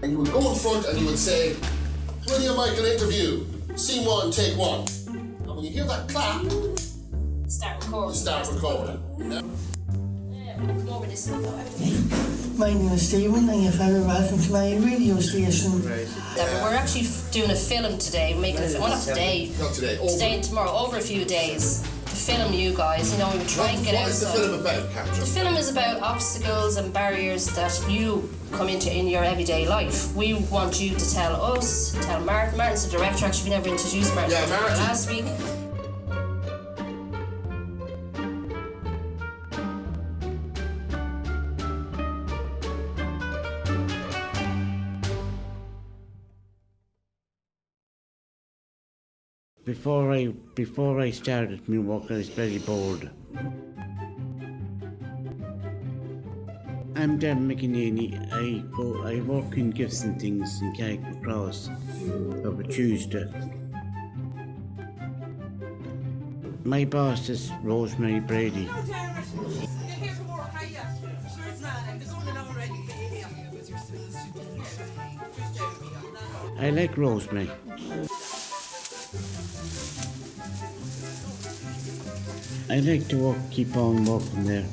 And you would go in front and you would say, William Michael interview, scene 1, take 1. And when you hear that clap, start recording. You start recording. Yeah. Come over this way. My name is Stephen and you're very welcome to my radio station. Right. We're actually doing a film today, not today. Today and tomorrow, over a few days. To film you guys, we would try and get out. What is the film about, Captain? The film is about obstacles and barriers that you come into in your everyday life. We want you to tell us, tell Martin. Martin's the director, actually we never introduced Martin. Yeah, Martin. Last week. Before I started my work, I was very bored. I'm Dan McInerney. I work in gifts and things in Carrickmacross of a Tuesday. My boss is Rosemary Brady. I like Rosemary. I like to keep on working there.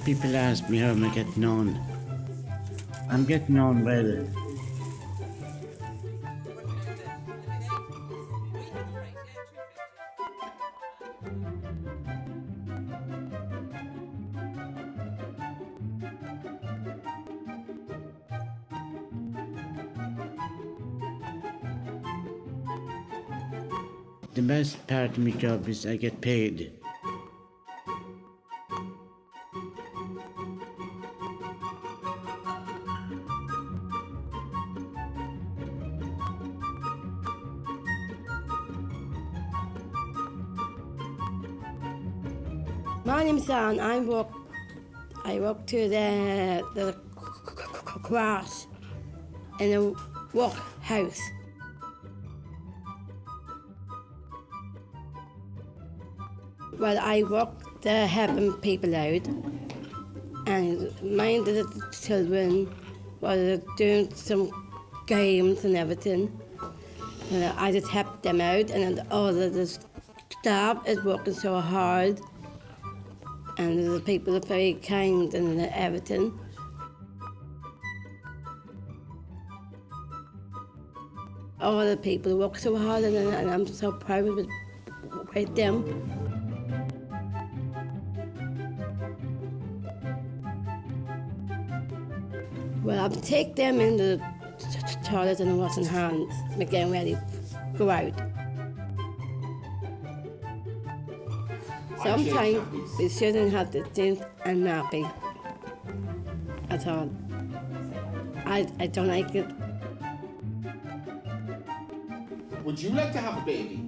People ask me how am I getting on. I'm getting on well. The best part of my job is I get paid. My name's Anne. I work to the cross in a workhouse. Well, I work there helping people out, and mine the children were doing some games and everything. I just helped them out, and all the staff is working so hard, and the people are very kind and everything. All the people work so hard, and I'm so proud with them. Well, I'll take them in the toilet and washing hands, getting ready to go out. Sometimes we shouldn't have to think a nappy at all. I don't like it. Would you like to have a baby?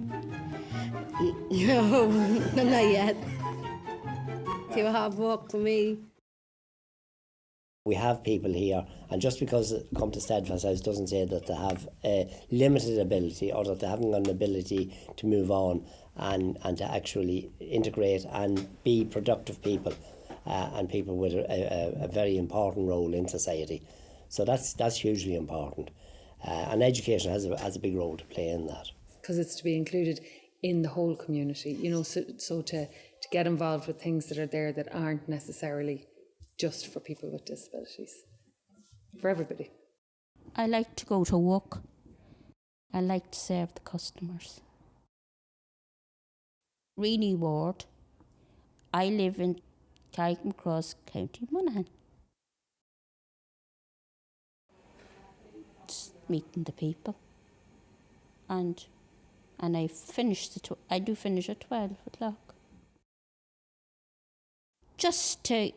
No, not yet. Too hard work for me. We have people here, and just because they come to Steadfast House doesn't say that they have a limited ability or that they haven't got an ability to move on and to actually integrate and be productive people and people with a very important role in society. So that's hugely important. And education has a big role to play in that. Because it's to be included in the whole community, so to get involved with things that are there that aren't necessarily just for people with disabilities, for everybody. I like to go to work. I like to serve the customers. Reedy Ward. I live in Carrickmacross, County Monaghan. Just meeting the people. And I finish I do finish at 12 o'clock. Just to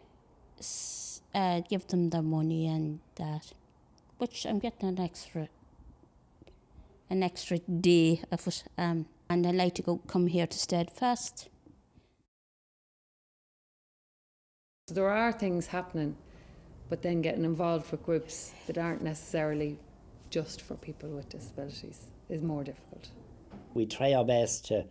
give them their money and that, which I'm getting an extra day of it, and I like to come here to Steadfast. There are things happening, but then getting involved with groups that aren't necessarily just for people with disabilities is more difficult. We try our best to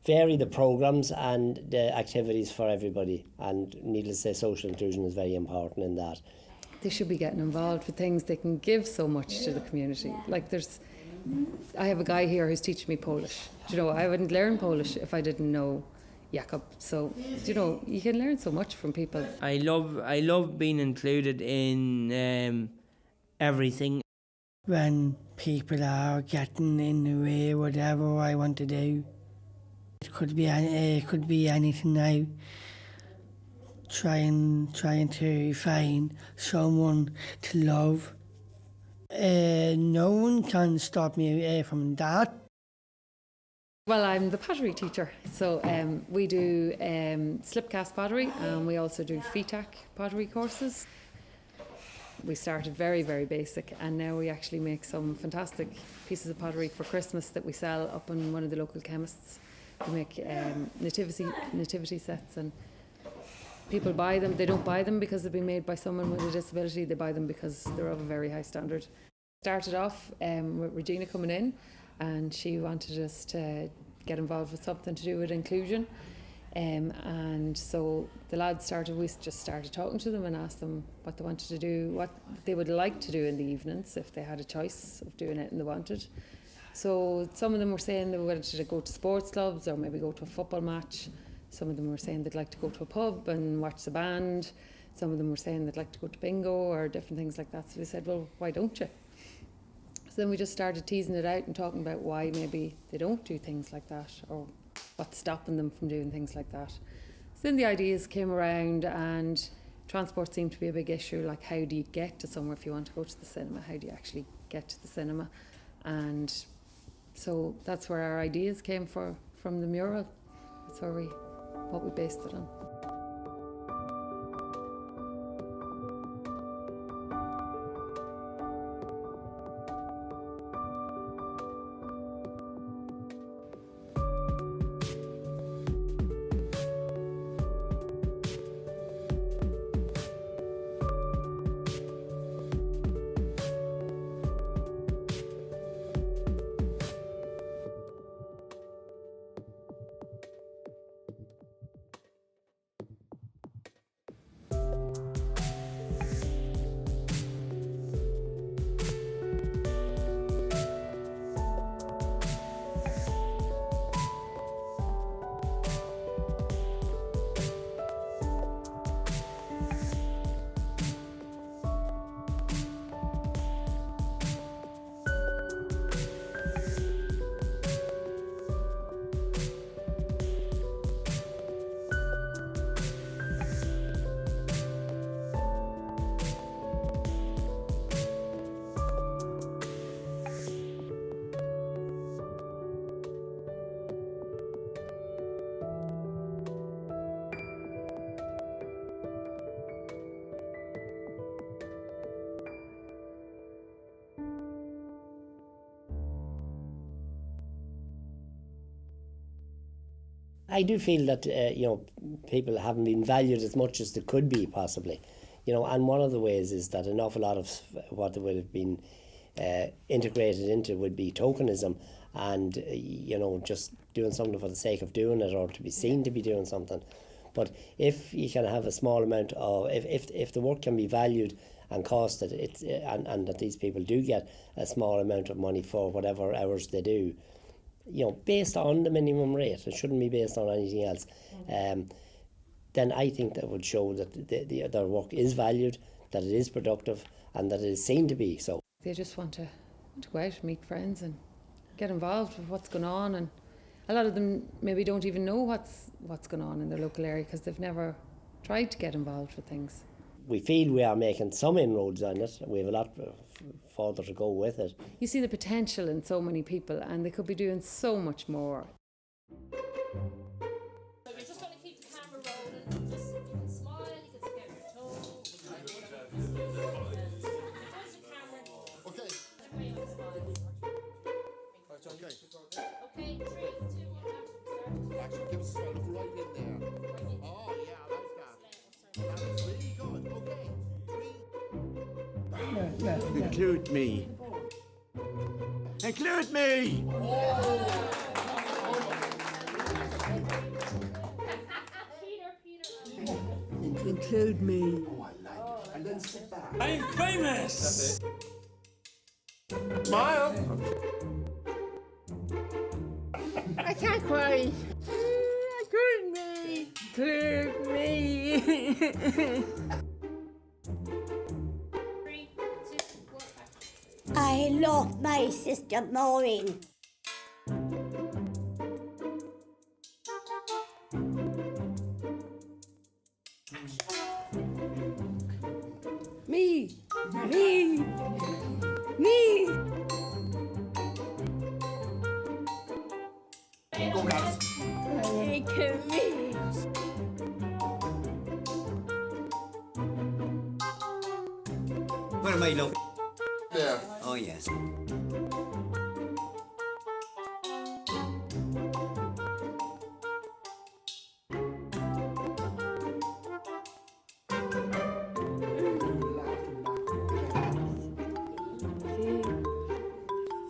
vary the programmes and the activities for everybody. And needless to say, social inclusion is very important in that. They should be getting involved with things. They can give so much to the community. Like I have a guy here who's teaching me Polish. You know, I wouldn't learn Polish if I didn't know Jakob. So, you know, you can learn so much from people. I love being included in everything. When people are getting in the way, whatever I want to do, it could be anything now. Trying to find someone to love. No one can stop me from that. Well, I'm the pottery teacher, so we do slipcast pottery, and we also do FETAC pottery courses. We started very, very basic, and now we actually make some fantastic pieces of pottery for Christmas that we sell up in one of the local chemists. We make nativity sets, and people buy them. They don't buy them because they've been made by someone with a disability. They buy them because they're of a very high standard. Started off with Regina coming in, and she wanted us to get involved with something to do with inclusion. And so the lads we just started talking to them and asked them what they wanted to do, what they would like to do in the evenings if they had a choice of doing anything they wanted. So some of them were saying they wanted to go to sports clubs or maybe go to a football match. Some of them were saying they'd like to go to a pub and watch the band. Some of them were saying they'd like to go to bingo or different things like that. So we said, well, why don't you? So then we just started teasing it out and talking about why maybe they don't do things like that or what's stopping them from doing things like that. So then the ideas came around, and transport seemed to be a big issue, like how do you get to somewhere if you want to go to the cinema? How do you actually get to the cinema? And so that's where our ideas came from the mural. That's what we based it on. I do feel that people haven't been valued as much as they could be possibly, and one of the ways is that an awful lot of what they would have been integrated into would be tokenism and just doing something for the sake of doing it or to be seen to be doing something. But if you can have a small amount of if the work can be valued and costed, and that these people do get a small amount of money for whatever hours they do, based on the minimum rate, it shouldn't be based on anything else, then I think that would show that their work is valued, that it is productive, and that it is seen to be so. They just want to go out and meet friends and get involved with what's going on, and a lot of them maybe don't even know what's going on in their local area because they've never tried to get involved with things. We feel we are making some inroads on it. We have a lot further to go with it. You see the potential in so many people, and they could be doing so much more. So you're just going to keep the camera rolling. Just you can smile, you can stick out your toe. Towards the camera. Okay. Way on smile. Okay. Okay, 3, 2, 1, Actually, give us a smile. Look right in there. Oh, yeah, I like that. That was really good. Okay. 3. Include me. Include me! Include me. I'm famous! Smile. I can't cry. Include me. Include me. I love my sister Maureen. Me. Me. Me. Go, lads. Include me. Where am I, love? There. Oh, yes.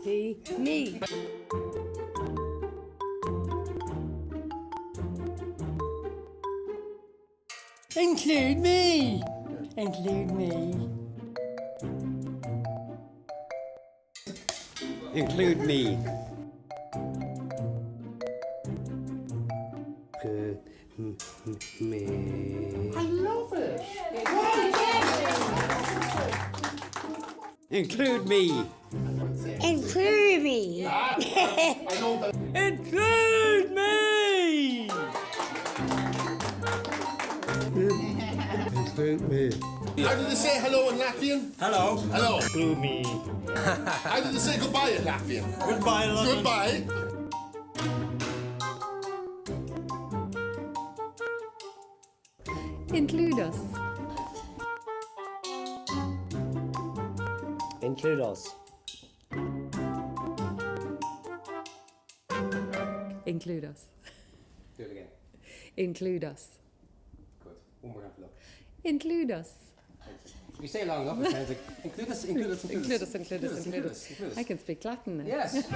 See. Me. Include me. Include me. Include me. Me. I love it. Include me. Include me. I know that. Include me! Include me. How did they say hello in Latvian? Hello. Hello. Include me. How did they say goodbye in Latvian? Goodbye, London. Goodbye. Include us. Include us. Include us. Do it again. Include us. Good. One more look. Include us. If you say it long enough, it sounds like include us, include us, include us. Include us, include us, include us. Include us. I can speak Latin now. Yes.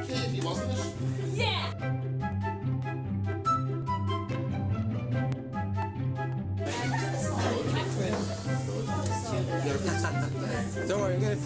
Katie, wasn't it? Yeah. Don't worry, good.